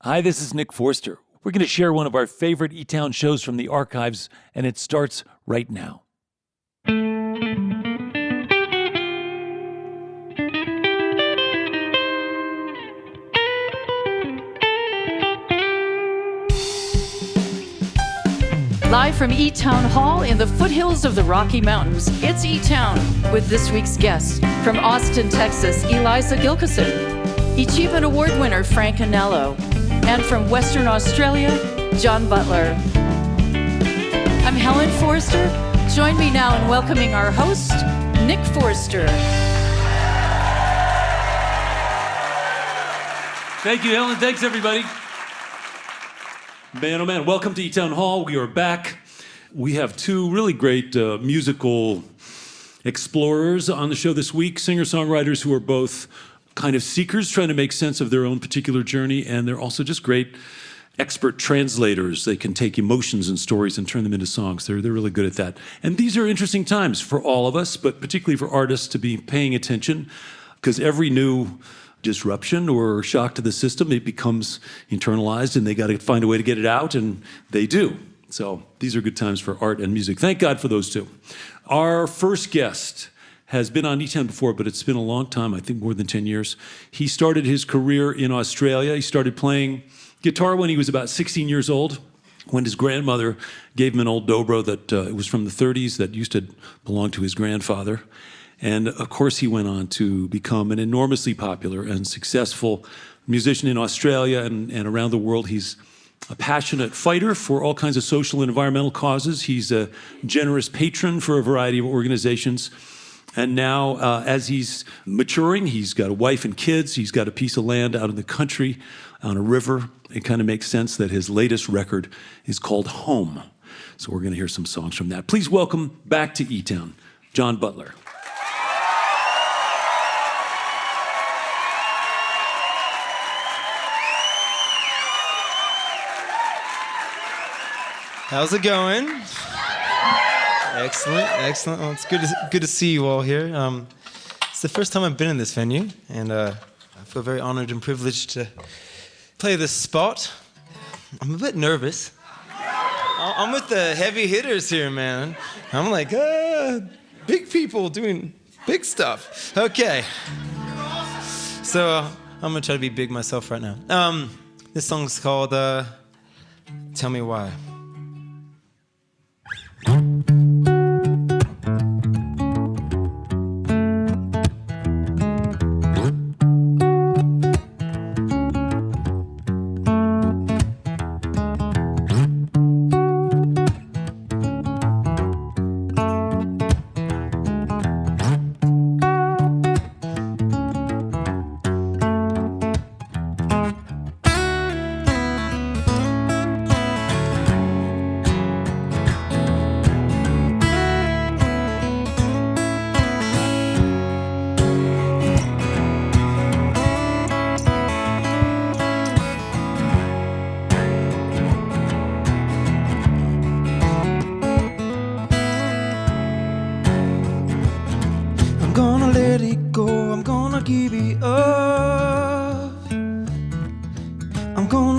Hi, this is Nick Forster. We're going to share one of our favorite eTown shows from the archives, and it starts right now. Live from eTown Hall in the foothills of the Rocky Mountains, it's eTown with this week's guest. From Austin, Texas, Eliza Gilkison. Achievement Award winner Frank Anello. And from Western Australia, John Butler. I'm Helen Forster. Join me now in welcoming our host, Nick Forster. Thank you, Helen. Thanks, everybody. Man, oh man, welcome to eTown Hall. We are back. We have two really great musical explorers on the show this week, singer-songwriters who are both kind of seekers trying to make sense of their own particular journey, and they're also just great expert translators. They can take emotions and stories and turn them into songs. They're really good at that. And these are interesting times for all of us, but particularly for artists to be paying attention, because every new disruption or shock to the system, it becomes internalized, and they got to find a way to get it out, and they do. So these are good times for art and music. Thank God for those two. Our first guest has been on eTown before, but it's been a long time, I think more than 10 years. He started his career in Australia. He started playing guitar when he was about 16 years old, when his grandmother gave him an old dobro that it was from the 30s that used to belong to his grandfather. And of course, he went on to become an enormously popular and successful musician in Australia and around the world. He's a passionate fighter for all kinds of social and environmental causes. He's a generous patron for a variety of organizations. And now, as he's maturing, he's got a wife and kids. He's got a piece of land out in the country on a river. It kind of makes sense that his latest record is called Home. So we're going to hear some songs from that. Please welcome back to eTown, John Butler. How's it going? Excellent, excellent. Well, it's good to see you all here. It's the first time I've been in this venue, and I feel very honored and privileged to play this spot. I'm a bit nervous. I'm with the heavy hitters here, man. I'm like, big people doing big stuff. Okay. So I'm gonna try to be big myself right now. This song's called Tell Me Why.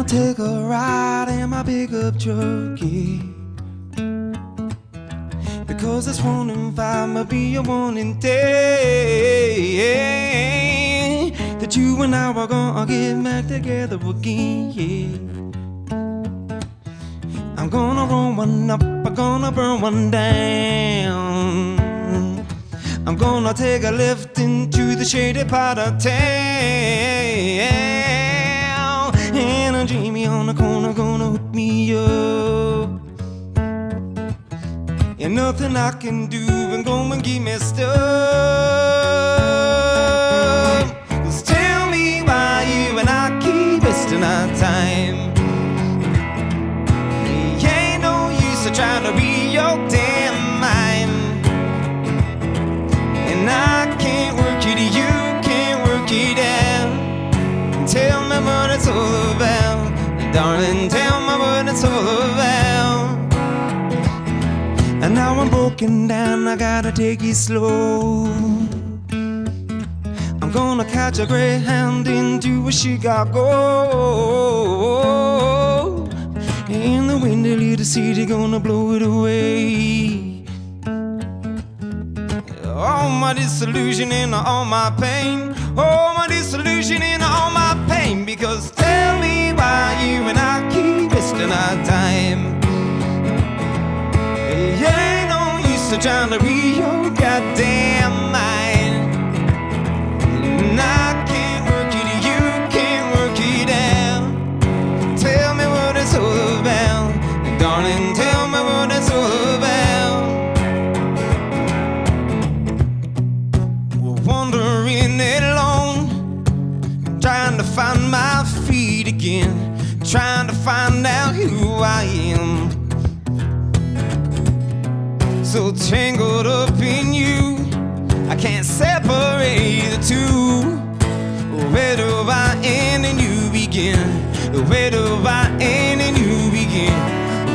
Take a ride in my pickup truck, yeah. Because this 1 in 5 might be a 1 in 10 that you and I are gonna get back together again, yeah. I'm gonna roll one up, I'm gonna burn one down. I'm gonna take a lift into the shady part of town. And a dreamy on the corner gonna hook me up. And nothing I can do and go and get messed up. 'Cause tell me why you and I keep wasting our time. It ain't no use to try to read your damn mind. And I can't work it, you can't work it out. Tell me what it's all about, darling, tell me what it's all about. And now I'm broken down, I gotta take it slow. I'm gonna catch a Greyhound into Chicago. the city gonna blow it away. All my disillusion and all my pain, all my disillusion and all my pain. Because tell me why you and I keep wasting our time. It ain't no use to trying to read your goddamn mind. And I can't work it, you can't work it out. Tell me what it's all about, darling, tell me what it's all about. We're wandering alone, trying to find my feet again, trying to find out who I am. So tangled up in you, I can't separate the two. Where do I end and you begin? Where do I end and you begin?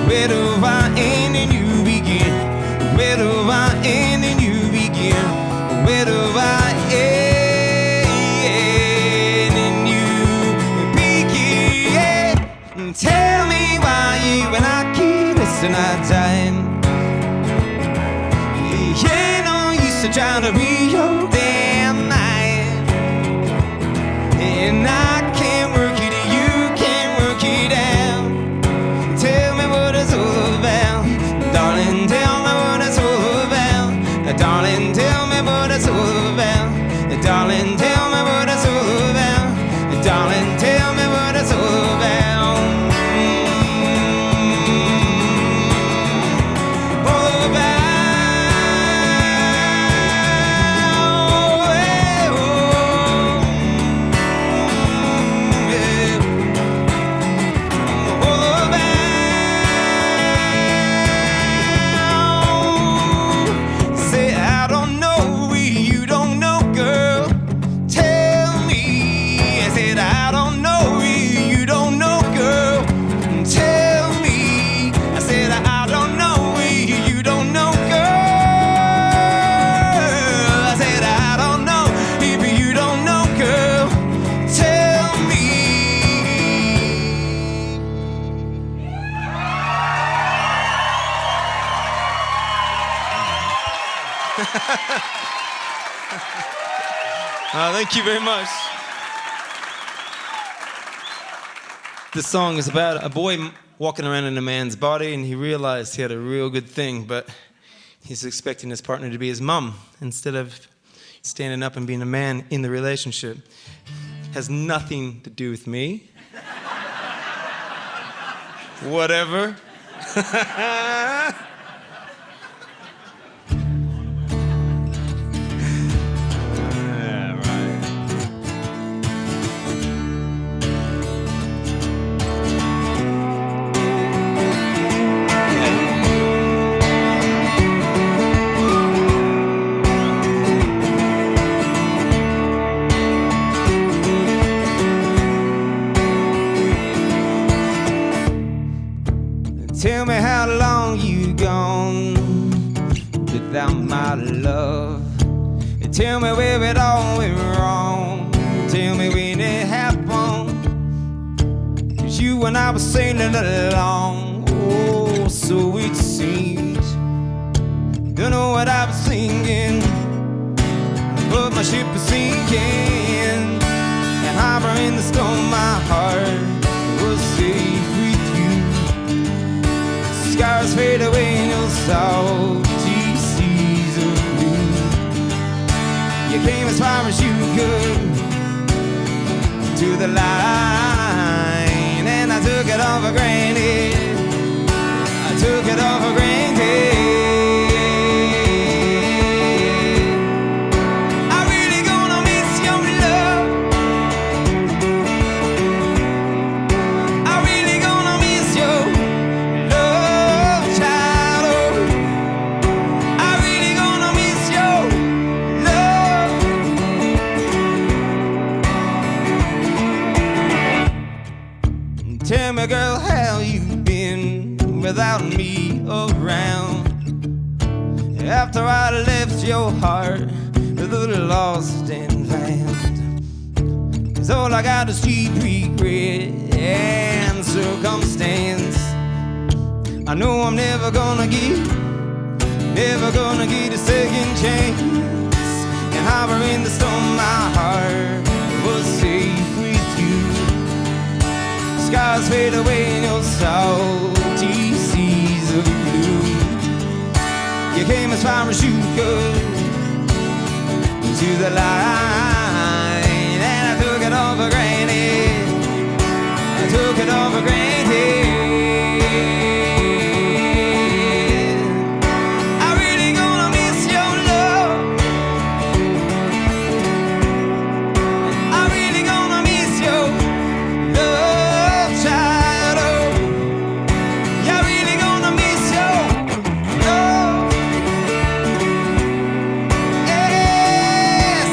Where do I end and you begin? Where do I end and you begin? Where do I end and you begin? Tell me why you and I keep wasting our time. Ain't no use to trying to read your damn mind. And I can't work it, you can't work it out. Tell me what it's all about, darling, tell me what it's all about. Darling, tell me what it's all about. Darling, tell me what it's all about. Darling, tell me what it's all about. All about. Thank you very much. This song is about a boy walking around in a man's body, and he realized he had a real good thing, but he's expecting his partner to be his mom instead of standing up and being a man in the relationship. Has nothing to do with me. Whatever. Tell me how long you gone without my love. Tell me where it all went wrong. Tell me when it happened. 'Cause you and I were sailing along, oh, so it seemed. Don't know what I was thinking, but my ship was sinking, and harboring the storm, my heart was safe with you. Scars fade away in your salty seas of blue. You came as far as you could to the line, and I took it all for granted. I took it all for granted. I'm really gonna miss your love. I'm really gonna miss your love, child. Oh, I'm really gonna miss your love. Tell me, girl, how you been without me around? After I left your heart, the lost and found. 'Cause all I got is cheap regret and circumstance. I I know I'm never gonna get a second chance. And harbor in the storm, my heart was safe with you. Skies fade away in your salty seas of blue. You came as far as you could to the line, and I took it all for granted. I took it all for granted. I really gonna miss your love. I really gonna miss your love, child. Oh, yeah, I really gonna miss your love. Yeah,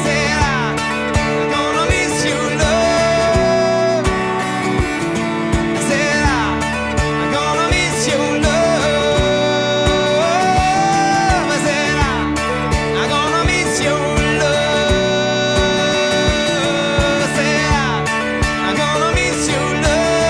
said I'm gonna miss your love. Said I'm gonna miss your love. I said I'm gonna miss your love. Said I'm gonna miss your love.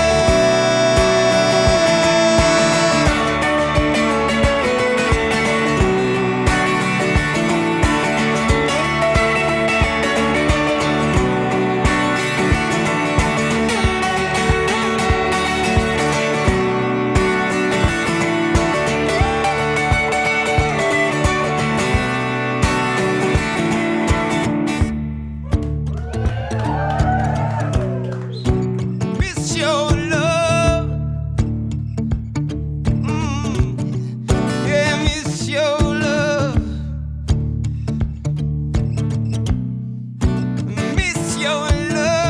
Miss your love. Yeah, miss your love. Miss your love.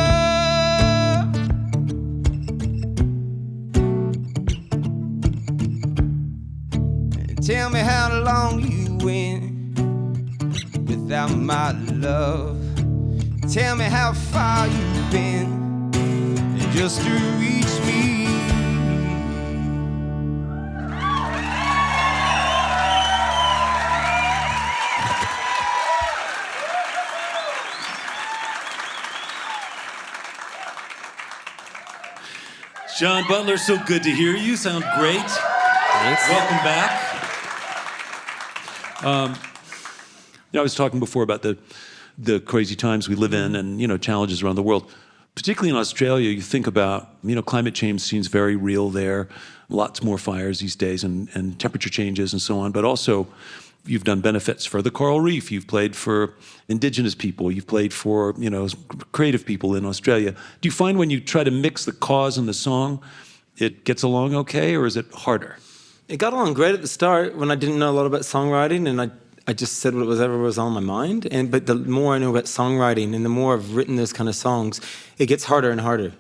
Tell me how long you went without my love. Tell me how far you've been just to reach me. John Butler, so good to hear you. Sound great. Thanks. Welcome back. I was talking before about the crazy times we live in and, challenges around the world. Particularly in Australia, you think about, climate change seems very real there. Lots more fires these days and temperature changes and so on. But also, you've done benefits for the coral reef. You've played for indigenous people. You've played for, creative people in Australia. Do you find when you try to mix the cause and the song, it gets along okay, or is it harder? It got along great at the start when I didn't know a lot about songwriting, and I just said whatever was on my mind. But the more I know about songwriting and the more I've written those kind of songs, it gets harder and harder.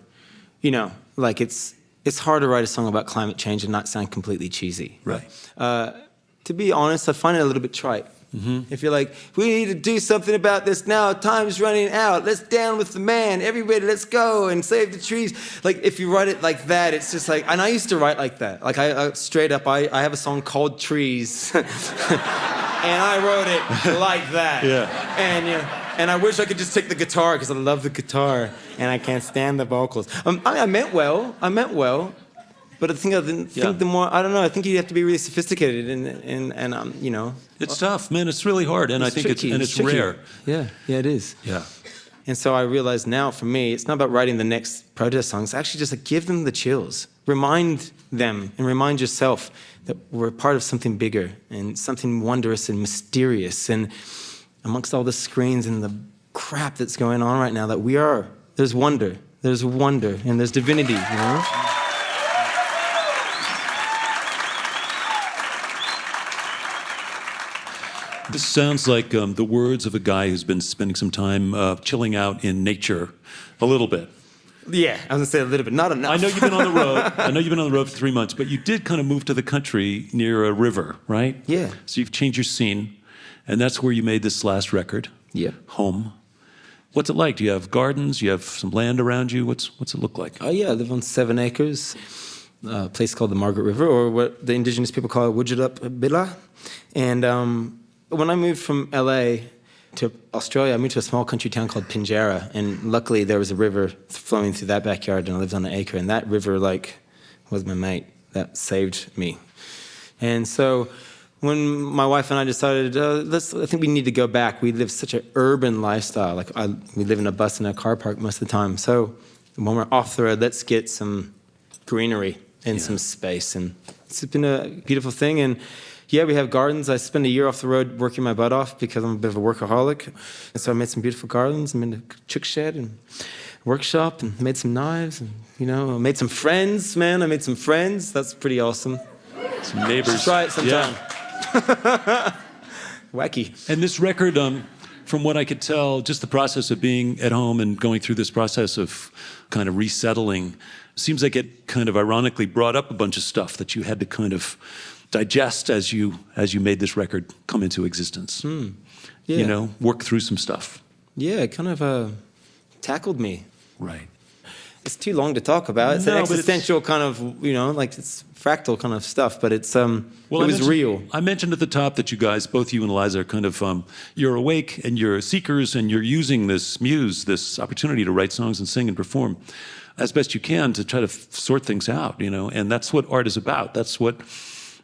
It's hard to write a song about climate change and not sound completely cheesy. Right. To be honest, I find it a little bit trite. If you're like, we need to do something about this now, time's running out, let's down with the man, everybody let's go and save the trees. Like, if you write it like that, it's just like, and I used to write like that. Like, I straight up, I have a song called Trees, and I wrote it like that. Yeah. And I wish I could just take the guitar, because I love the guitar, and I can't stand the vocals. I meant well, but I think the more, I don't know, I think you have to be really sophisticated and It's tough, man. It's really hard, and I think tricky. it's tricky. rare. Yeah, it is. Yeah. And so I realize now, for me, it's not about writing the next protest song. It's actually just like give them the chills. Remind them and remind yourself that we're part of something bigger and something wondrous and mysterious. And amongst all the screens and the crap that's going on right now, that there's wonder, and there's divinity, This sounds like the words of a guy who's been spending some time chilling out in nature a little bit. Yeah, I was gonna say a little bit, not enough. I know you've been on the road. I know you've been on the road for 3 months, but you did kind of move to the country near a river, right? Yeah. So you've changed your scene, and that's where you made this last record. Yeah. Home. What's it like? Do you have gardens? Do you have some land around you? What's it look like? Oh yeah, I live on 7 acres, a place called the Margaret River, or what the indigenous people call Wujudup Bila. And when I moved from LA to Australia, I moved to a small country town called Pinjarra, and luckily there was a river flowing through that backyard, and I lived on an acre, and that river was my mate. that saved me. And so when my wife and I decided, I think we need to go back. We live such an urban lifestyle. We live in a bus and a car park most of the time. So when we're off the road, let's get some greenery and some space. And it's been a beautiful thing. And yeah, we have gardens. I spend a year off the road working my butt off because I'm a bit of a workaholic. And so I made some beautiful gardens. I'm in a chook shed and workshop and made some knives. And, I made some friends, man. I made some friends. That's pretty awesome. Some neighbors. Try it sometime. Yeah. Wacky. And this record, from what I could tell, just the process of being at home and going through this process of kind of resettling, seems like it kind of ironically brought up a bunch of stuff that you had to kind of digest as you made this record come into existence. Yeah. Work through some stuff. Yeah, it kind of tackled me. Right. It's too long to talk about. It's an existential kind of, it's fractal kind of stuff, but it was real. I mentioned at the top that you guys, both you and Eliza, are kind of, you're awake and you're seekers and you're using this muse, this opportunity to write songs and sing and perform as best you can to try to sort things out, and that's what art is about. That's what,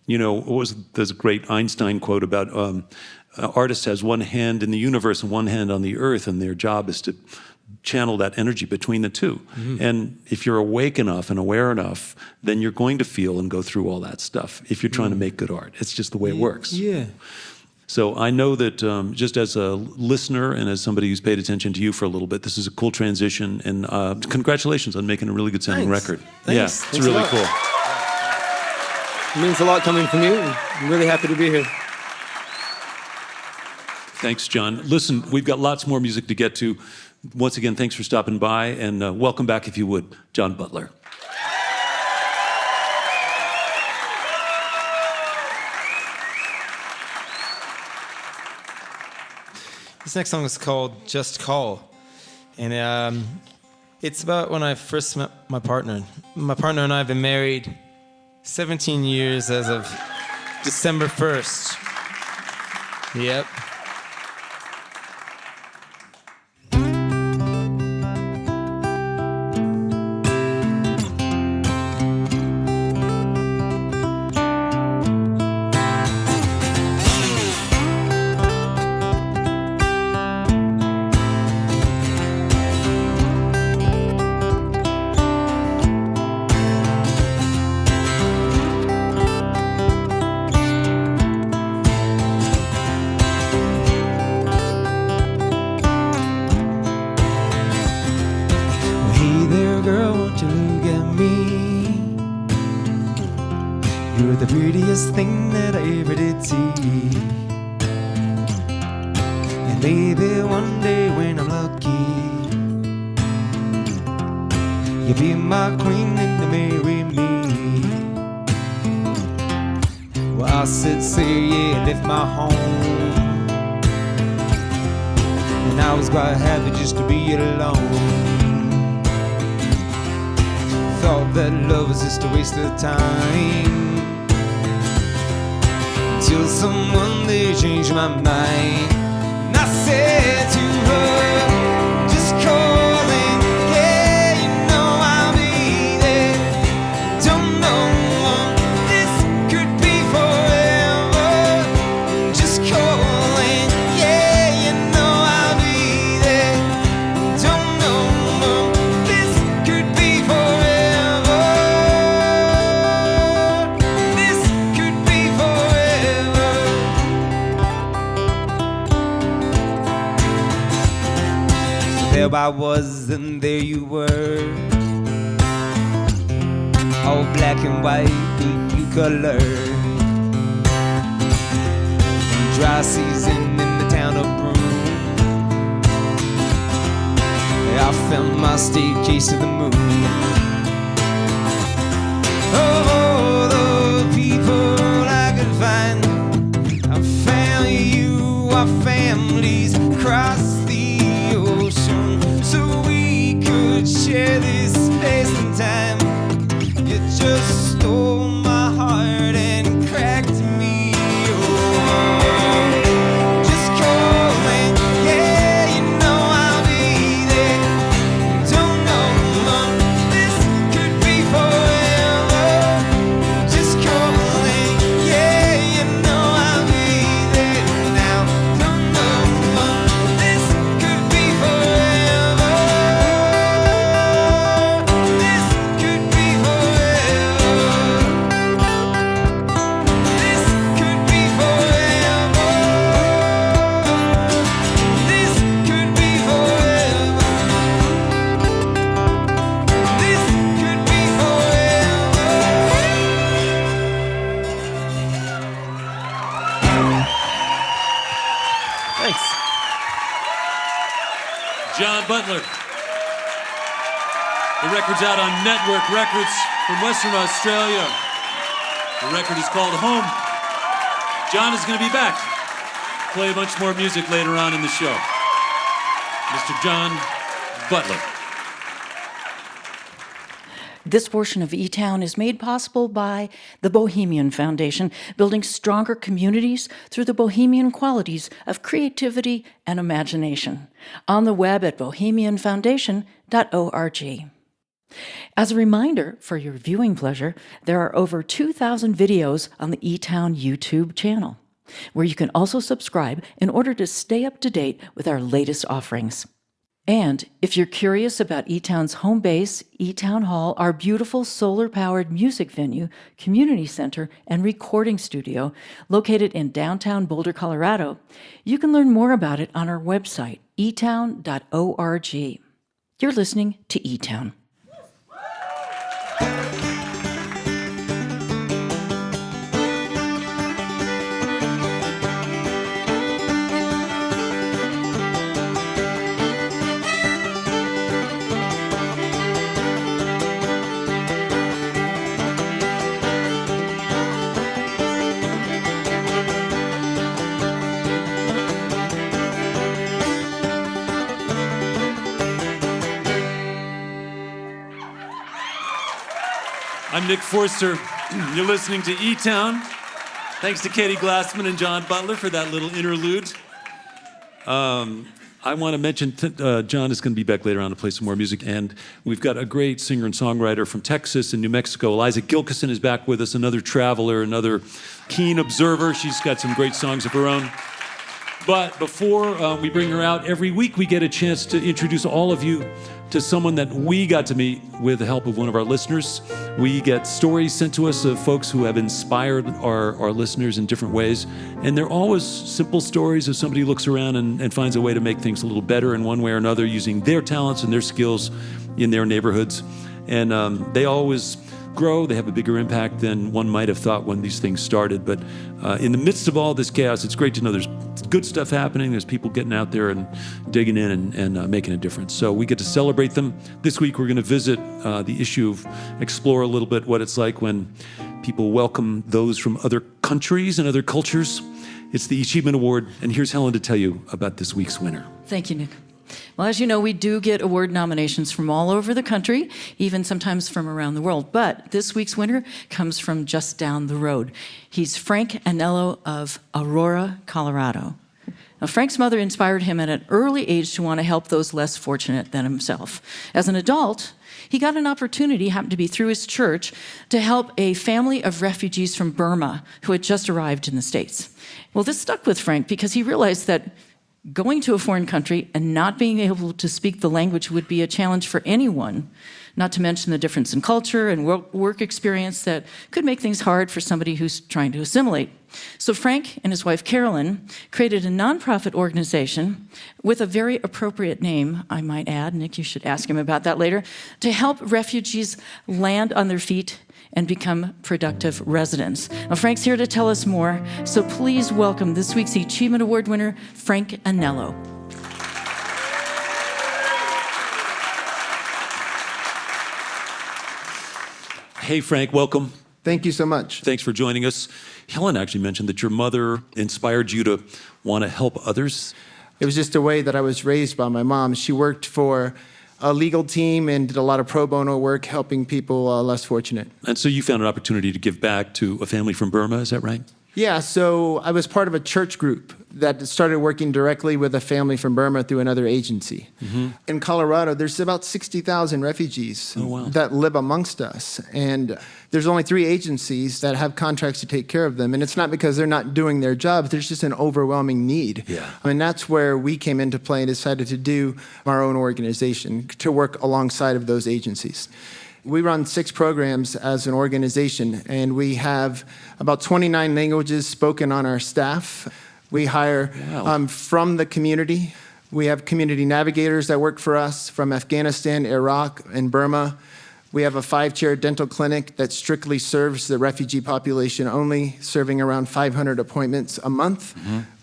there's a great Einstein quote about an artist has one hand in the universe and one hand on the earth, and their job is to channel that energy between the two. Mm-hmm. And if you're awake enough and aware enough, then you're going to feel and go through all that stuff if you're trying to make good art. It's just the way it works. Yeah. So I know that just as a listener and as somebody who's paid attention to you for a little bit, this is a cool transition. And congratulations on making a really good sounding record. Thanks. Yeah, Thanks it's really cool. It means a lot coming from you. I'm really happy to be here. Thanks, John. Listen, we've got lots more music to get to. Once again, thanks for stopping by, and welcome back, if you would, John Butler. This next song is called Just Call. And it's about when I first met my partner. My partner and I have been married 17 years as of December 1st. Yep. You're the prettiest thing that I ever did see. And maybe one day when I'm lucky, you'll be my queen and to marry me. Well, I said, say yeah, left my home, and I was quite happy just to be alone. Thought that love was just a waste of time, till someone they changed my mind. And I said to her, just calling, yeah, you know I'll be there. Don't know this could be forever. Just calling, yeah, you know I'll be there. Don't know this could be forever. This could be forever. So there I was, and there you were, all black and white, with new color. Dry season in the town of Broome, I found my staircase to the moon. Oh, the people I could find, I found you, our families across the ocean, so we could share this space and time. You just stole my heart and cracked me open. Just calling, yeah, you know I'll be there. Don't know Butler. The record's out on Network Records from Western Australia. The record is called Home. John is going to be back. Play a bunch more music later on in the show. Mr. John Butler. This portion of eTown is made possible by the Bohemian Foundation, building stronger communities through the bohemian qualities of creativity and imagination. On the web at bohemianfoundation.org. As a reminder, for your viewing pleasure, there are over 2,000 videos on the eTown YouTube channel, where you can also subscribe in order to stay up to date with our latest offerings. And if you're curious about eTown's home base, eTown Hall, our beautiful solar-powered music venue, community center, and recording studio located in downtown Boulder, Colorado, you can learn more about it on our website, eTown.org. You're listening to eTown. I'm Nick Forster. You're listening to eTown. Thanks to Katie Glassman and John Butler for that little interlude. I want to mention John is going to be back later on to play some more music, and we've got a great singer and songwriter from Texas and New Mexico. Eliza Gilkison is back with us, another traveler, another keen observer. She's got some great songs of her own. But before we bring her out, every week we get a chance to introduce all of you to someone that we got to meet with the help of one of our listeners. We get stories sent to us of folks who have inspired our listeners in different ways. And they're always simple stories of somebody who looks around and finds a way to make things a little better in one way or another using their talents and their skills in their neighborhoods. And they always grow. They have a bigger impact than one might have thought when these things started. But in the midst of all this chaos, it's great to know there's good stuff happening. There's people getting out there and digging in and making a difference. So we get to celebrate them. This week, we're going to visit the issue of explore a little bit what it's like when people welcome those from other countries and other cultures. It's the Achievement Award, and here's Helen to tell you about this week's winner. Thank you, Nick. Well, as you know, we do get award nominations from all over the country, even sometimes from around the world. But this week's winner comes from just down the road. He's Frank Anello of Aurora, Colorado. Now, Frank's mother inspired him at an early age to want to help those less fortunate than himself. As an adult, he got an opportunity, happened to be through his church, to help a family of refugees from Burma who had just arrived in the States. Well, this stuck with Frank because he realized that going to a foreign country and not being able to speak the language would be a challenge for anyone, not to mention the difference in culture and work experience that could make things hard for somebody who's trying to assimilate. So Frank and his wife Carolyn created a nonprofit organization with a very appropriate name, I might add, Nick, you should ask him about that later, to help refugees land on their feet and become productive residents. Now, Frank's here to tell us more, so please welcome this week's Achievement Award winner, Frank Anello. Hey, Frank, welcome. Thank you so much. Thanks for joining us. Helen actually mentioned that your mother inspired you to want to help others. It was just a way that I was raised by my mom. She worked for a legal team and did a lot of pro bono work helping people less fortunate. And so you found an opportunity to give back to a family from Burma, is that right? Yeah, so I was part of a church group that started working directly with a family from Burma through another agency. Mm-hmm. In Colorado, there's about 60,000 refugees that live amongst us. And there's only 3 agencies that have contracts to take care of them. And it's not because they're not doing their jobs, there's just an overwhelming need. Yeah. I mean, that's where we came into play and decided to do our own organization, to work alongside of those agencies. We run 6 programs as an organization, and we have about 29 languages spoken on our staff. We hire from the community. We have community navigators that work for us from Afghanistan, Iraq, and Burma. We have a 5-chair dental clinic that strictly serves the refugee population only, serving around 500 appointments a month.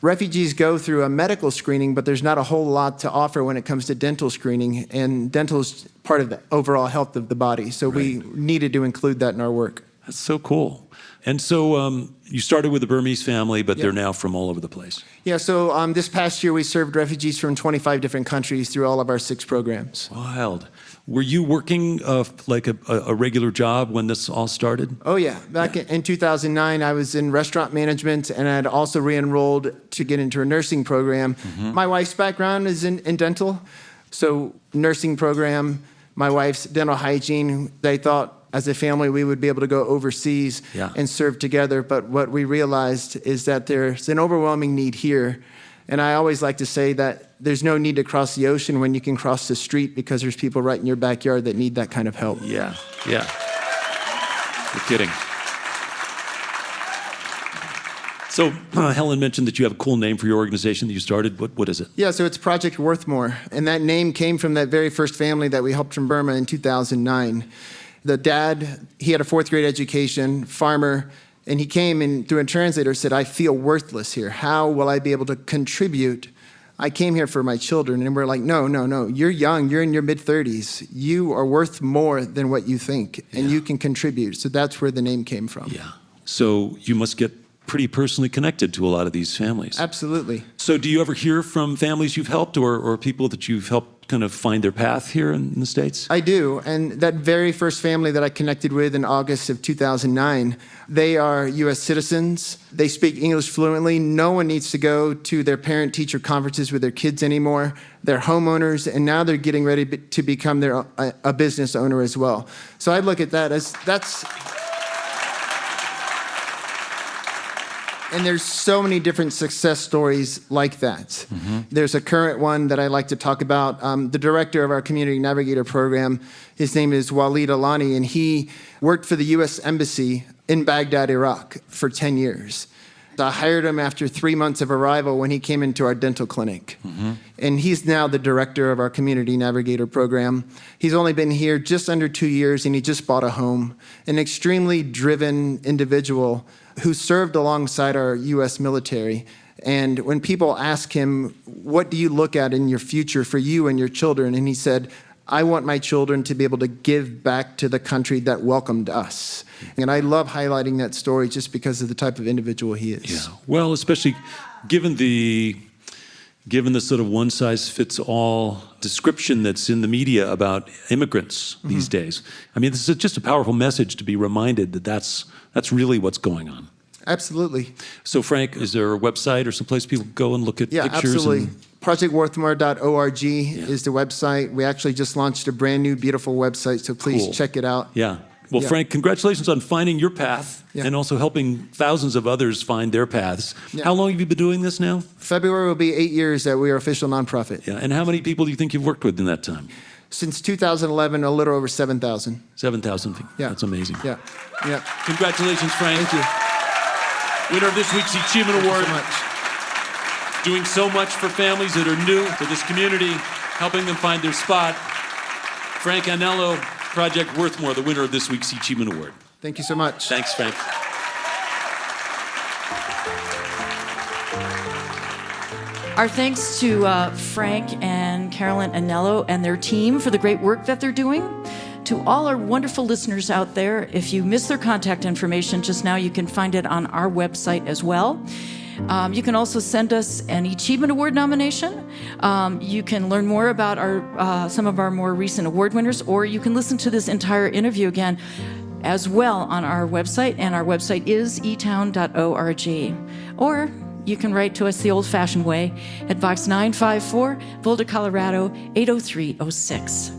Refugees go through a medical screening, but there's not a whole lot to offer when it comes to dental screening, and dental is part of the overall health of the body, so we needed to include that in our work. That's so cool. And so you started with a Burmese family, but they're now from all over the place. Yeah, so this past year we served refugees from 25 different countries through all of our 6 programs. Wild. Were you working like a regular job when this all started? Oh yeah, back in 2009 I was in restaurant management, and I had also re-enrolled to get into a nursing program. My wife's background is in dental, so nursing program, my wife's dental hygiene. They thought as a family we would be able to go overseas and serve together, but what we realized is that there's an overwhelming need here. And I always like to say that there's no need to cross the ocean when you can cross the street, because there's people right in your backyard that need that kind of help. Yeah. You're kidding. So Helen mentioned that you have a cool name for your organization that you started. What is it? Yeah, so it's Project Worthmore. And that name came from that very first family that we helped from Burma in 2009. The dad, he had a 4th grade education, farmer, and he came and through a translator said, I feel worthless here. How will I be able to contribute? I came here for my children. And we're like, no. You're young. You're in your mid-30s. You are worth more than what you think, and you can contribute. So that's where the name came from. Yeah. So you must get pretty personally connected to a lot of these families. Absolutely. So do you ever hear from families you've helped or people that you've helped kind of find their path here in the States? I do. And that very first family that I connected with in August of 2009, they are U.S. citizens. They speak English fluently. No one needs to go to their parent-teacher conferences with their kids anymore. They're homeowners, and now they're getting ready to become a business owner as well. So I look at that as that's... And there's so many different success stories like that. There's a current one that I like to talk about. The director of our Community Navigator program, his name is Walid Alani, and he worked for the U.S. Embassy in Baghdad, Iraq for 10 years. I hired him after 3 months of arrival when he came into our dental clinic. And he's now the director of our Community Navigator program. He's only been here just under 2 years, and he just bought a home. An extremely driven individual who served alongside our U.S. military. And when people ask him, what do you look at in your future for you and your children? And he said, I want my children to be able to give back to the country that welcomed us. And I love highlighting that story just because of the type of individual he is. Yeah. Well, especially given the sort of one-size-fits-all description that's in the media about immigrants these days. I mean, this is just a powerful message to be reminded that that's really what's going on. Absolutely. So, Frank, is there a website or someplace people go and look at pictures? Yeah, absolutely. ProjectWorthmore.org is the website. We actually just launched a brand new, beautiful website, so please check it out. Yeah. Well, Frank, congratulations on finding your path and also helping thousands of others find their paths. How long have you been doing this now? February will be 8 years that we are official nonprofit. Yeah. And how many people do you think you've worked with in that time? Since 2011, a little over 7,000. 7,000. Yeah. That's amazing. Yeah. Congratulations, Frank. Thank you. Winner of this week's Achievement Award. Thank you so much. Doing so much for families that are new to this community, helping them find their spot. Frank Anello, Project Worthmore, the winner of this week's Achievement Award. Thank you so much. Thanks, Frank. Our thanks to Frank and Carolyn Anello and their team for the great work that they're doing. To all our wonderful listeners out there, if you missed their contact information just now, you can find it on our website as well. You can also send us an Achievement Award nomination. You can learn more about some of our more recent award winners, or you can listen to this entire interview again as well on our website, and our website is eTown.org. Or you can write to us the old-fashioned way at Box 954, Boulder, Colorado, 80306.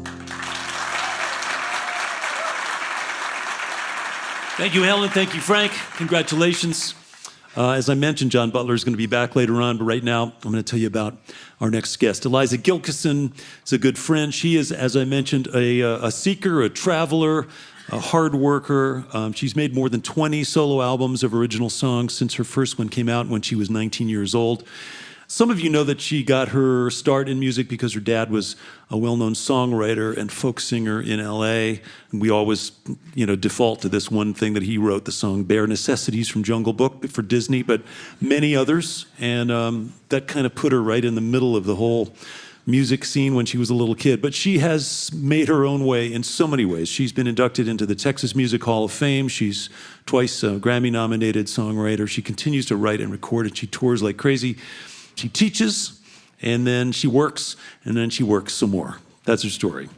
Thank you, Helen. Thank you, Frank. Congratulations. As I mentioned, John Butler is going to be back later on, but right now I'm going to tell you about our next guest. Eliza Gilkison is a good friend. She is, as I mentioned, a seeker, a traveler, a hard worker. She's made more than 20 solo albums of original songs since her first one came out when she was 19 years old. Some of you know that she got her start in music because her dad was a well-known songwriter and folk singer in L.A. And we always, default to this one thing that he wrote, the song Bare Necessities from Jungle Book for Disney, but many others. And that kind of put her right in the middle of the whole music scene when she was a little kid. But she has made her own way in so many ways. She's been inducted into the Texas Music Hall of Fame. She's twice a Grammy-nominated songwriter. She continues to write and record, and she tours like crazy. She teaches, and then she works, and then she works some more. That's her story.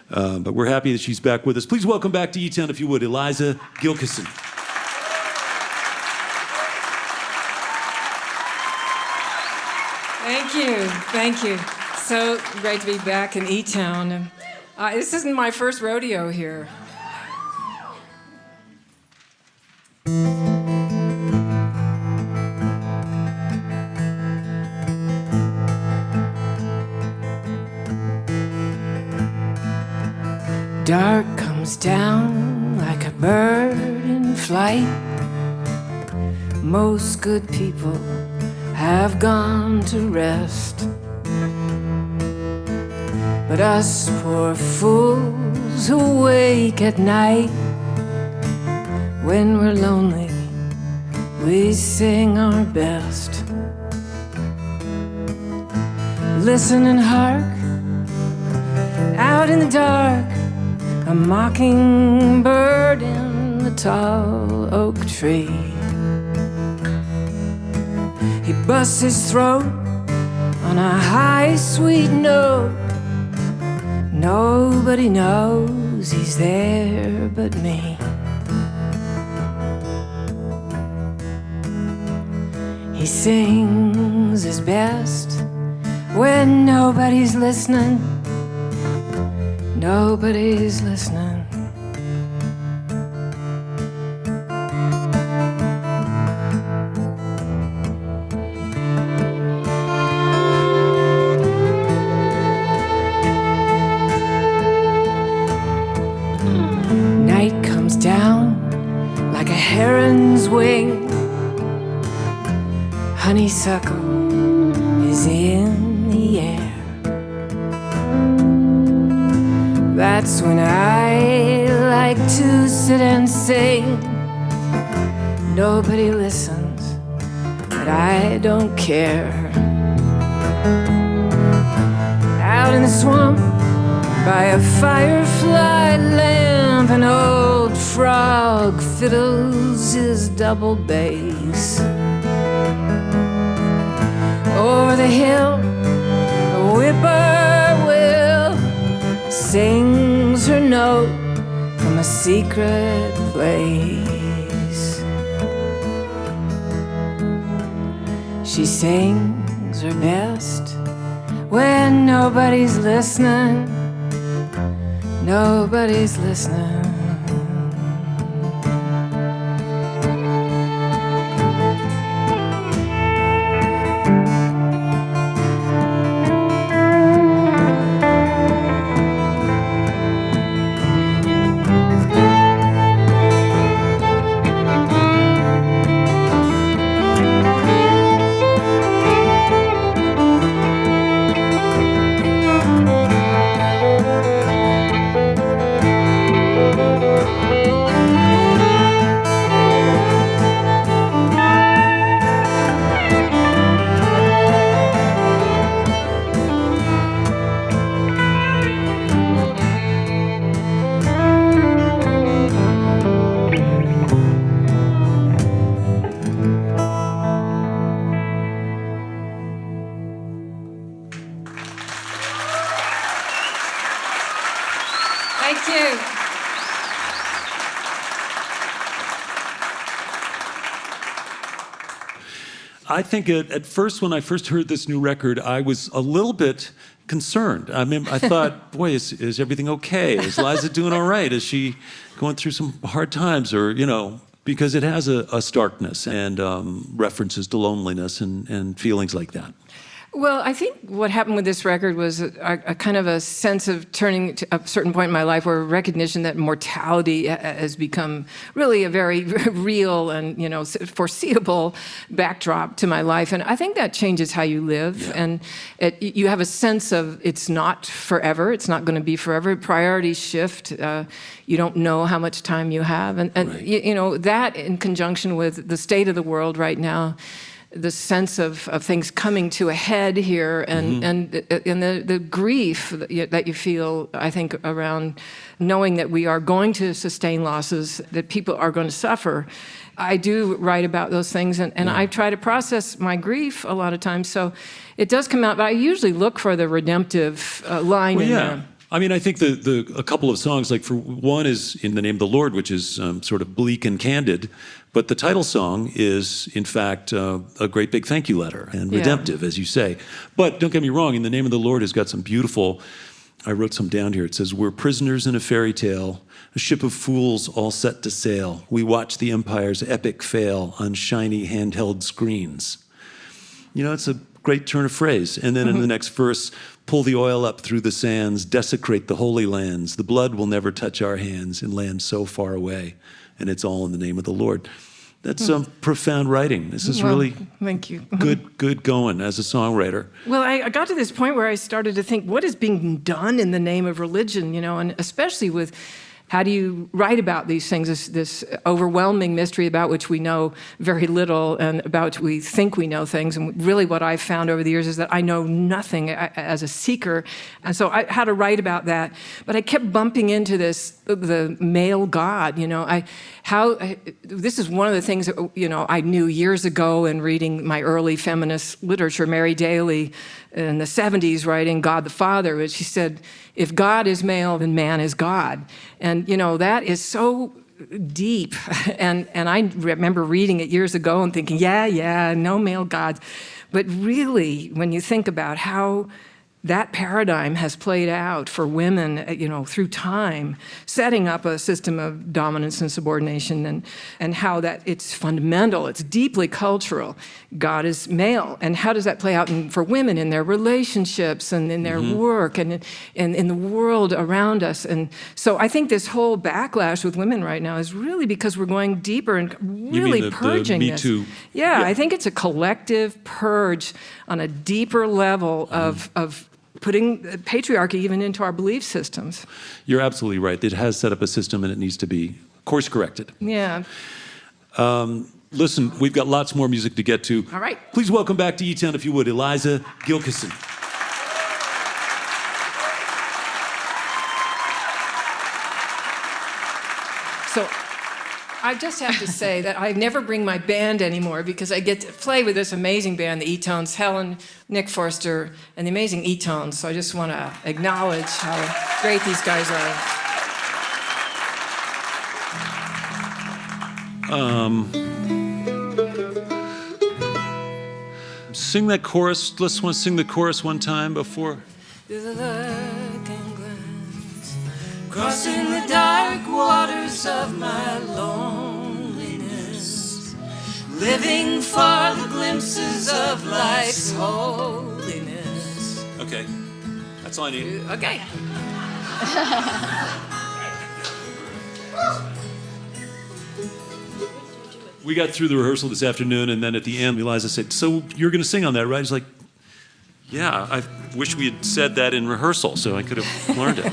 But we're happy that she's back with us. Please welcome back to eTown, if you would, Eliza Gilkison. Thank you. Thank you. So great to be back in eTown. This isn't my first rodeo here. Dark comes down like a bird in flight. Most good people have gone to rest, but us poor fools who wake at night, when we're lonely, we sing our best. Listen and hark, out in the dark, a mockingbird in the tall oak tree. He busts his throat on a high, sweet note. Nobody knows he's there but me. He sings his best when nobody's listening. Nobody's listening. Night comes down like a heron's wing. Honeysuckle is in the air. That's when I like to sit and sing. Nobody listens, but I don't care. Out in the swamp, by a firefly lamp, an old frog fiddles his double bass. Over the hill, a whippoorwill sings her note from a secret place. She sings her best when nobody's listening. Nobody's listening. Thank you. I think at first, when I first heard this new record, I was a little bit concerned. I mean, I thought, boy, is everything okay? Is Liza doing all right? Is she going through some hard times? Or, because it has a starkness and references to loneliness and feelings like that. Well, I think what happened with this record was a kind of a sense of turning to a certain point in my life where recognition that mortality has become really a very real and, foreseeable backdrop to my life. And I think that changes how you live. Yeah. And you have a sense of it's not forever. It's not going to be forever. Priorities shift. You don't know how much time you have. And right. That in conjunction with the state of the world right now, the sense of things coming to a head here and the grief that you feel, I think, around knowing that we are going to sustain losses, that people are going to suffer. I do write about those things, and I try to process my grief a lot of times. So it does come out, but I usually look for the redemptive line in there. I mean, I think a couple of songs, like for one is In the Name of the Lord, which is sort of bleak and candid, but the title song is, in fact, a great big thank you letter and redemptive, as you say. But don't get me wrong, In the Name of the Lord has got some beautiful, I wrote some down here. It says, we're prisoners in a fairy tale, a ship of fools all set to sail. We watch the empire's epic fail on shiny handheld screens. It's a great turn of phrase. And then in the next verse, pull the oil up through the sands, desecrate the holy lands. The blood will never touch our hands in lands so far away. And it's all in the name of the Lord. That's some profound writing. This is really thank you. good going as a songwriter. Well, I got to this point where I started to think, what is being done in the name of religion, and especially with how do you write about these things, this overwhelming mystery about which we know very little and about which we think we know things. And really what I've found over the years is that I know nothing as a seeker. And so I had to write about that. But I kept bumping into the male God, this is one of the things that, I knew years ago in reading my early feminist literature, Mary Daly in the 70s writing God the Father, which she said, if God is male, then man is God. And, that is so deep. And I remember reading it years ago and thinking, no male gods. But really, when you think about how that paradigm has played out for women, through time, setting up a system of dominance and subordination, and how that it's fundamental, it's deeply cultural. God is male, and how does that play out for women in their relationships and in their work and in the world around us? And so I think this whole backlash with women right now is really because we're going deeper and really purging Me this. Too. Yeah, I think it's a collective purge on a deeper level of putting patriarchy even into our belief systems. You're absolutely right. It has set up a system and it needs to be course corrected. Yeah. Listen, we've got lots more music to get to. All right. Please welcome back to eTown, if you would, Eliza Gilkison. So I just have to say that I never bring my band anymore because I get to play with this amazing band, the eTones, Helen, Nick Forster, and the amazing eTones. So I just want to acknowledge how great these guys are. Sing that chorus. Let's want to sing the chorus one time before. Through the lurking glance, crossing the dark waters of my loneliness, living for the glimpses of life's holiness. Okay, that's all I need. Okay. We got through the rehearsal this afternoon, and then at the end, Eliza said, so you're going to sing on that, right? I was like, yeah, I wish we had said that in rehearsal so I could have learned it.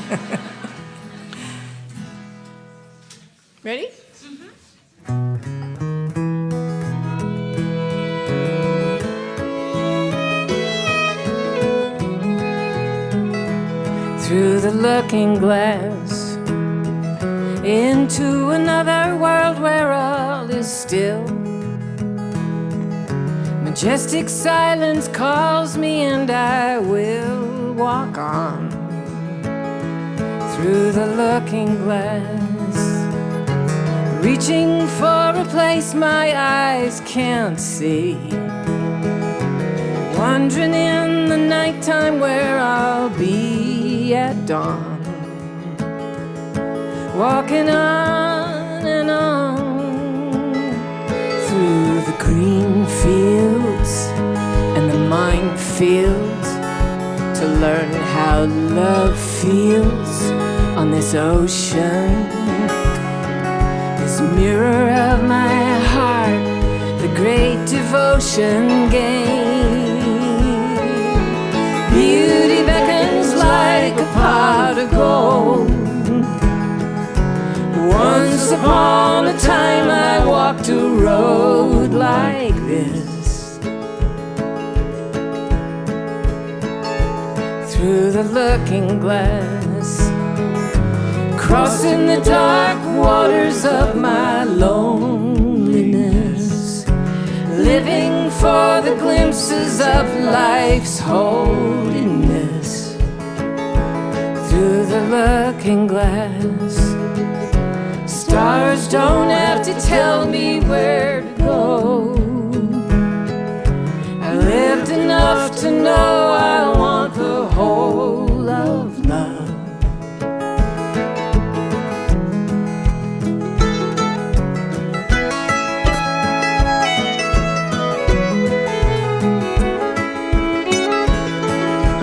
Ready? Through the looking glass, into another world where all is still. Majestic silence calls me and I will walk on through the looking glass, reaching for a place my eyes can't see, wandering in the nighttime where I'll be at dawn. Walking on and on through the green fields and the minefields fields to learn how love feels on this ocean. This mirror of my heart, the great devotion game. Beauty beckons like a pot of gold. Once upon a time I walked a road like this, through the looking glass, crossing the dark waters of my loneliness, living for the glimpses of life's holiness, through the looking glass. Stars don't have to tell me where to go. I lived enough to know I want the whole of love.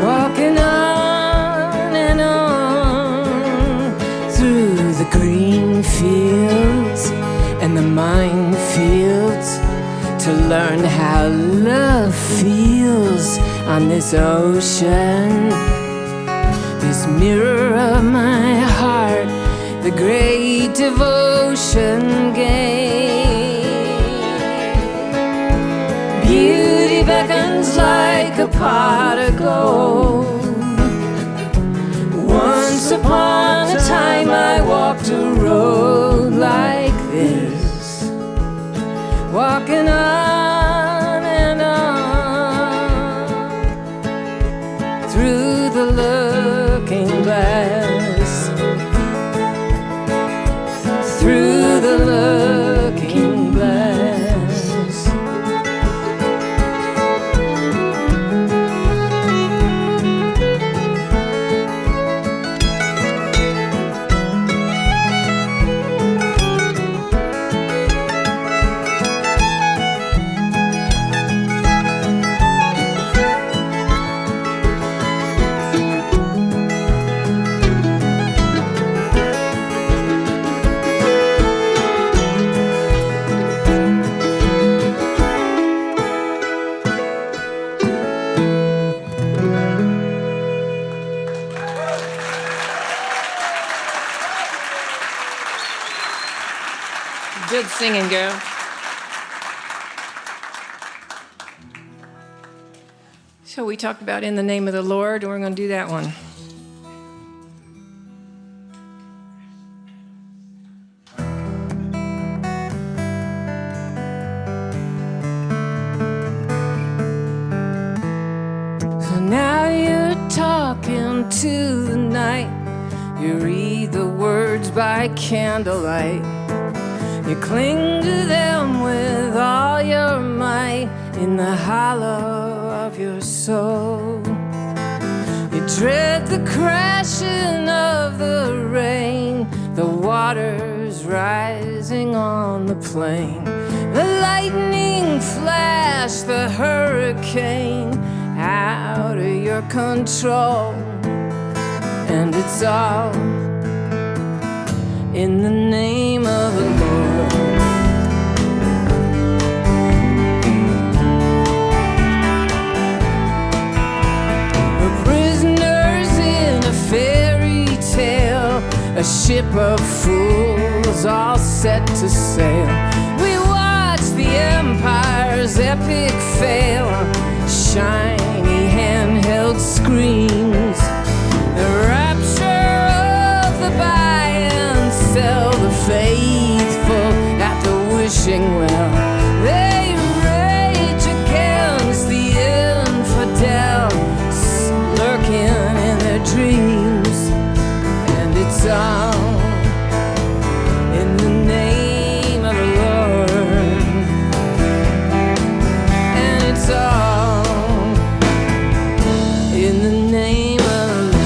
Walking on and on through the green fields and the minefields to learn how love feels on this ocean. This mirror of my heart, the great devotion game. Beauty beckons like a pot of gold. Once upon a time I walked a road like this, walking on and on through the looking glass, through the looking glass. Good singing, girl. So we talked about In the Name of the Lord, and we're going to do that one. So now you're talking to the night. You read the words by candlelight. You cling to them with all your might in the hollow of your soul. You dread the crashing of the rain, the waters rising on the plain, the lightning flash, the hurricane out of your control. And it's all in the name of the Lord. We're prisoners in a fairy tale, a ship of fools all set to sail. We watch the empire's epic fail, shiny handheld screens, the rapture of the buy and sell, the faithful at the wishing well. They rage against the infidel, lurking in their dreams. And it's all in the name of the Lord. And it's all in the name of the Lord.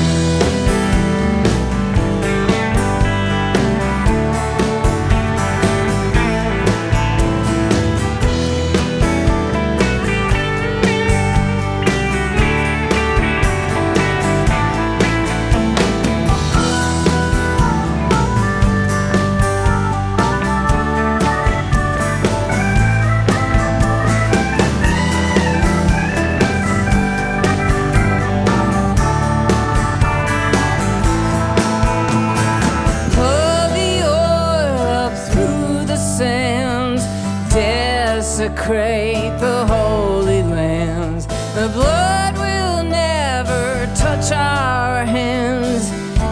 consecrate the holy lands. The blood will never touch our hands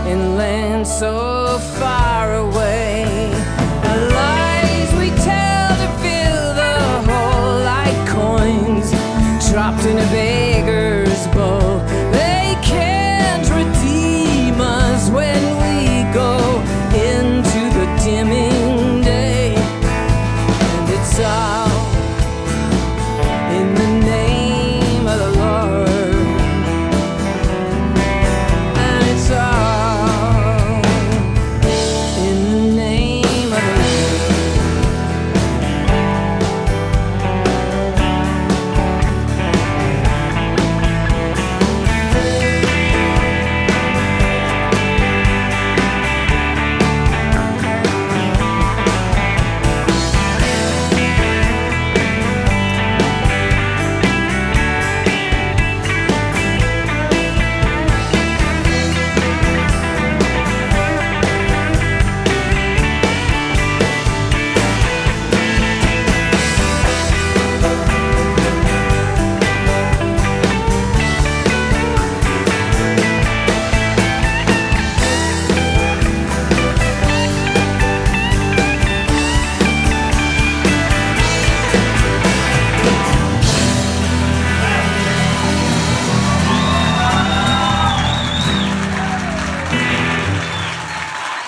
in lands so far away. The lies we tell to fill the hole like coins dropped in a beggar's bowl. They can't redeem us when we go into the dimming day. And it's all in the name of the Lord. And it's all in the name of the Lord.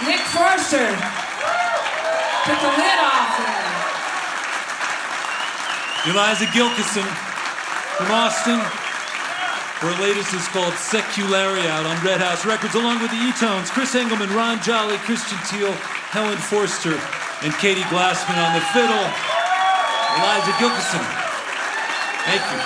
Nick Forster took the lid off there. Eliza Gilkison from Austin. Her latest is called Secularity, out on Red House Records, along with the eTowns, Chris Engelman, Ron Jolly, Christian Teal, Helen Forster, and Katie Glassman on the fiddle. Eliza Gilkison. Thank you.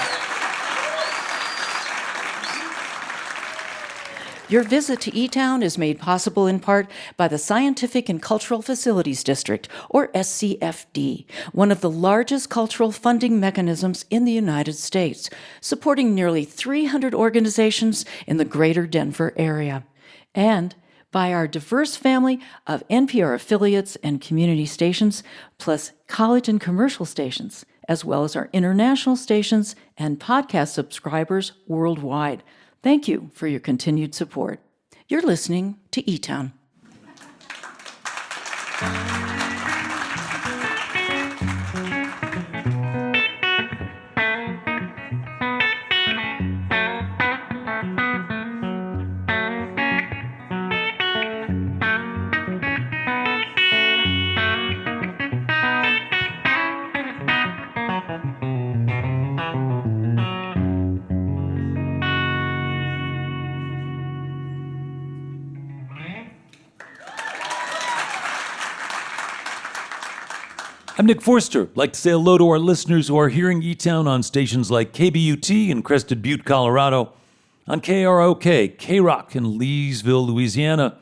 Your visit to eTown is made possible in part by the Scientific and Cultural Facilities District, or SCFD, one of the largest cultural funding mechanisms in the United States, supporting nearly 300 organizations in the greater Denver area. And by our diverse family of NPR affiliates and community stations, plus college and commercial stations, as well as our international stations and podcast subscribers worldwide. Thank you for your continued support. You're listening to eTown. I'm Nick Forster. I'd like to say hello to our listeners who are hearing eTown on stations like KBUT in Crested Butte, Colorado, on KROK, K-Rock in Leesville, Louisiana,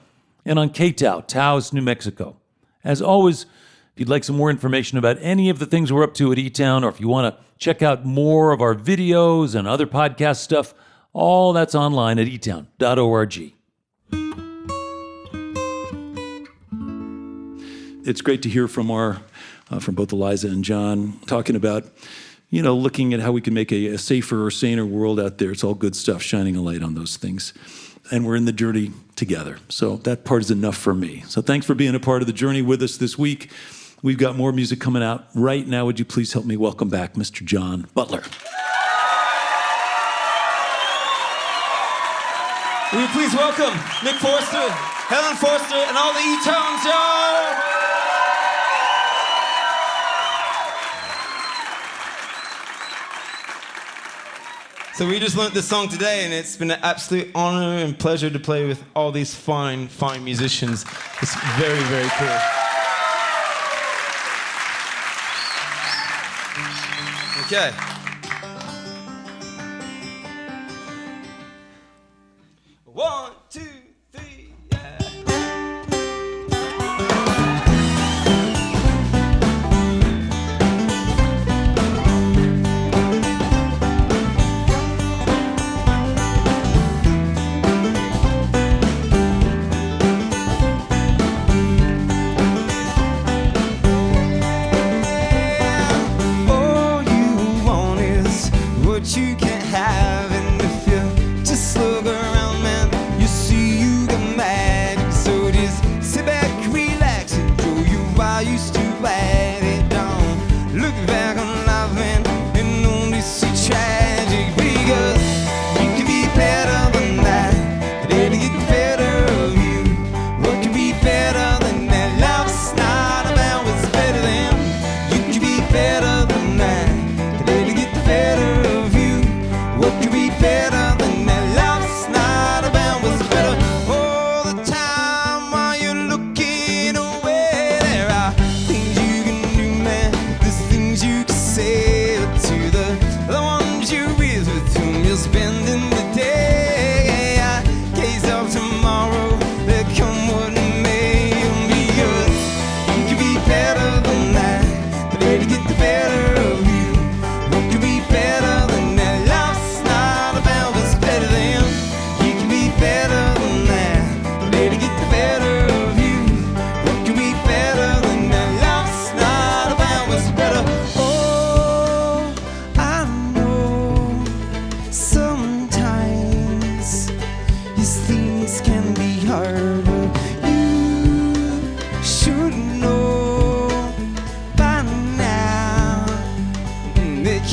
and on KTOW, Taos, New Mexico. As always, if you'd like some more information about any of the things we're up to at eTown, or if you want to check out more of our videos and other podcast stuff, all that's online at etown.org. It's great to hear from from both Eliza and John, talking about, looking at how we can make a safer or saner world out there. It's all good stuff, shining a light on those things. And we're in the journey together. So that part is enough for me. So thanks for being a part of the journey with us this week. We've got more music coming out right now. Would you please help me welcome back Mr. John Butler? Will you please welcome Nick Forster, Helen Forster, and all the eTowns, y'all! So we just learned this song today, and it's been an absolute honor and pleasure to play with all these fine, fine musicians. It's very, very cool. Okay. One, two, three, yeah. Oh,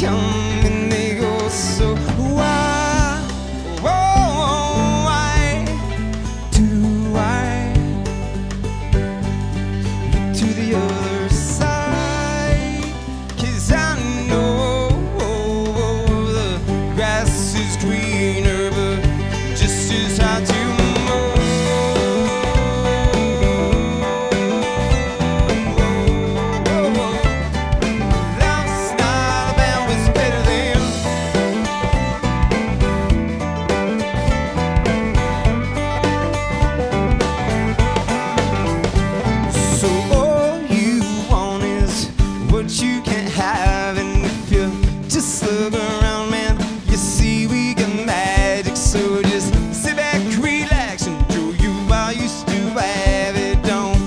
young and they go so why, oh, why do I look to the other side? 'Cause I know the grass is greener, but just as hard to mow. Last night the band was better than. So all you want is what you can't have, and if you just look around, man, you see we got magic. So just sit back, relax, and enjoy you while you still have it. Don't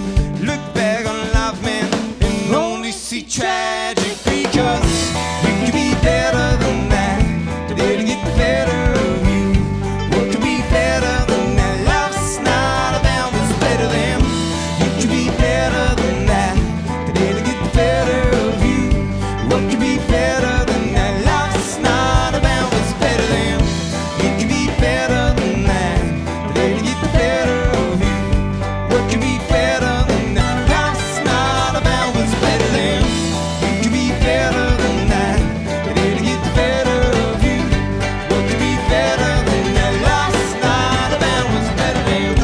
look back on life, man, and only see tragic, because you can be better than that. It'll get better of you. What could be better than that? Life's not about what's better than. You can be better than that. It'll get better of you. What could be better than that? Life's not about what's better than. You can be better than that. It'll get better of you. What could be better than that? Life's not about what's better than. You can be better than that. It'll get better of you. What could be better than that? Life's not about what's better than.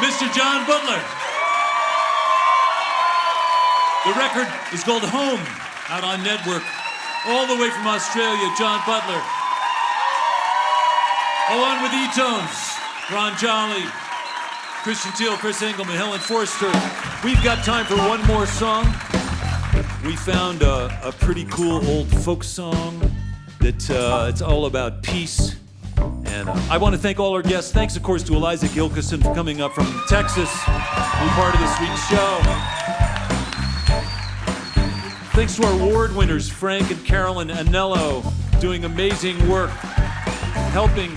Mr. John Butler. The record is called Home, out on Network. All the way from Australia, John Butler. Along with eTones, Ron Jolly, Christian Teal, Chris Engelman, Helen Forster. We've got time for one more song. We found a pretty cool old folk song that it's all about peace. And I want to thank all our guests. Thanks, of course, to Eliza Gilkison for coming up from Texas, being part of this week's show. Thanks to our award winners, Frank and Carolyn Anello, doing amazing work, helping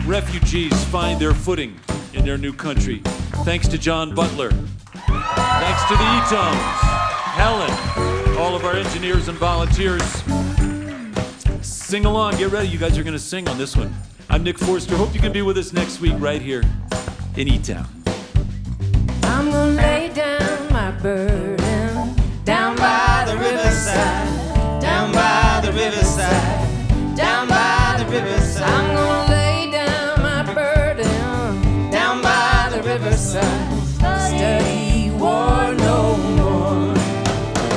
refugees find their footing in their new country. Thanks to John Butler. Thanks to the eTones, Helen, all of our engineers and volunteers. Sing along, get ready. You guys are going to sing on this one. I'm Nick Forster. Hope you can be with us next week right here in eTown. I'm gonna lay down my burden down by the riverside, down by the riverside, down by the riverside. I'm gonna lay down my burden down by the riverside. Study war no more.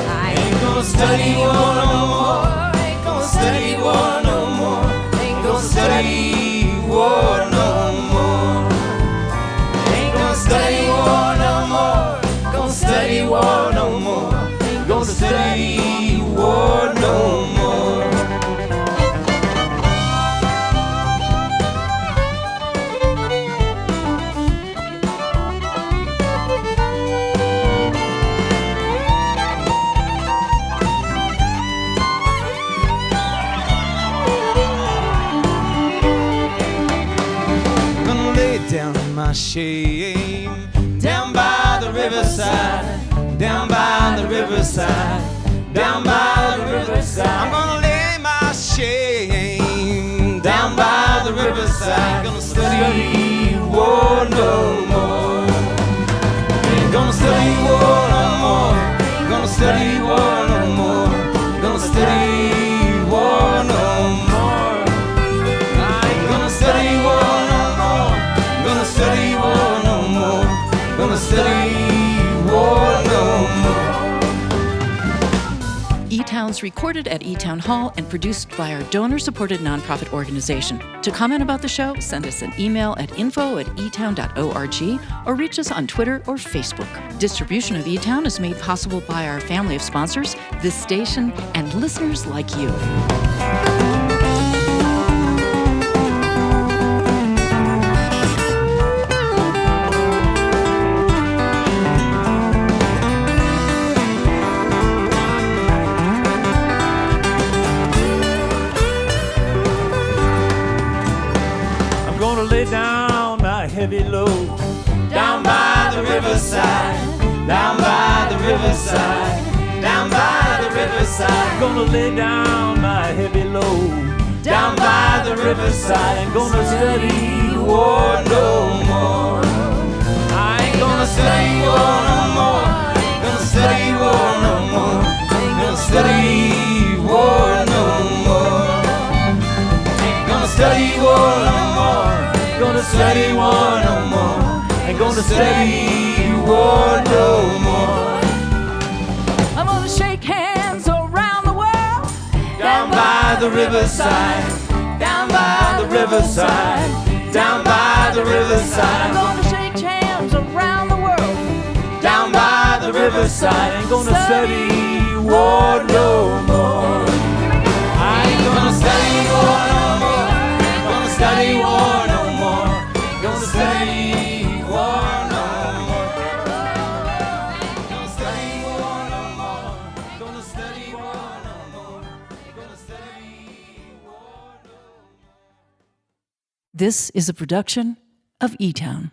I ain't gonna study war no more. Ain't gonna study war no more. Ain't gonna study war no more. Ain't gonna study war no more. Gonna study war no more. Ain't gonna study war no more. Gonna lay down my shame down by the riverside, down by the riverside, down by the riverside. I'm gonna lay my shame down by the riverside. Gonna study war no more. Ain't gonna study war no more. Gonna study war no more. Gonna study war no more. I ain't gonna study war no more. Gonna study war no more. Gonna study war no more. is recorded at eTown Hall and produced by our donor-supported nonprofit organization. To comment about the show, send us an email at info@etown.org or reach us on Twitter or Facebook. Distribution of eTown is made possible by our family of sponsors, this station, and listeners like you. Lay down my heavy load down by the riverside, down by the riverside, down by the riverside. Gonna lay down my heavy load down by the riverside. Ain't gonna study war no more. I ain't gonna study war no more. Ain't gonna study war no more. Ain't gonna study war no more. Ain't gonna study war no more. Gonna study war no more. Ain't gonna study war no more. I'm gonna shake hands around the world. Down by the riverside, down by the riverside, down by the riverside. I'm gonna shake hands around the world. Down by the riverside. Ain't gonna study war no more. I ain't gonna study war no more. Ain't gonna study war no more. Gonna study war no more. Gonna study war no more. Gonna study war no more. Gonna study war no more. This is a production of eTown.